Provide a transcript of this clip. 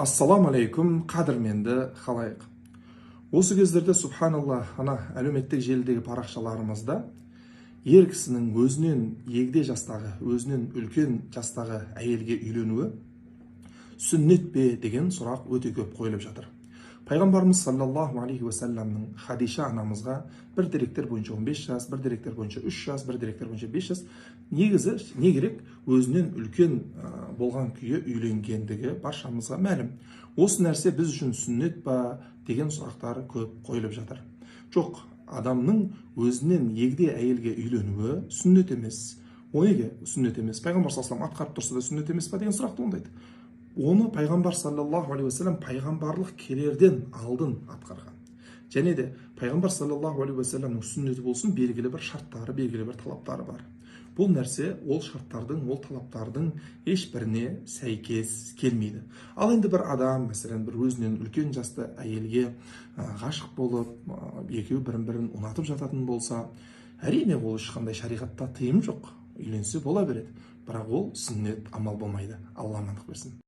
Ассаламу алейкум, қадірменді халайық. Осы кездерде, субханалла, әлеуметтік желідегі парақшаларымызда ер кісінің өзінен егде жастағы, өзінен үлкен жастағы әйелге үйленуі сүннет пе деген сұрақ өте көп қойылып жатыр. Пайғамбарымыз саллаллаху алейхи уассаламның Хадиша анамызға бір деректер бойынша 15 жас, бір деректер бойынша 3 жас, бір деректер бойынша 5 жас, негізі не керек, өзінен үлкен болған күйі үйленгендігі баршамызға мәлім. Осы нәрсе біз үшін сүннет па деген сұрақтар көп қойылып жатыр. Жоқ, адамның өзінен егде әйелге үйленуі сүннет емес. О неге сүннет емес? Пайғамбар саллаллаху алейхи атқарып тұрса да сүннет емес па деген сұрақ туындайды. Оны пайғамбар саллаллаху алейхи уассалам пайғамбарлық келерден алдын атқарған. Және де пайғамбар саллаллаху алейхи уассаламның сүннеті болсын, белгілі бір шарттары, белгілі бір талаптары бар. Бұл нәрсе ол шарттардың, ол талаптардың ешбіріне сәйкес келмейді. Ал енді бір адам, мәселен, бір өзінен үлкен жасты әйелге ғашық болып, екеуі бірін-бірін ұнатып жататын болса, әрине ол ешқандай шариғатта тыйым жоқ, үйленсе бола береді. Бірақ ол сүннет амал болмайды. Алла амандық берсін.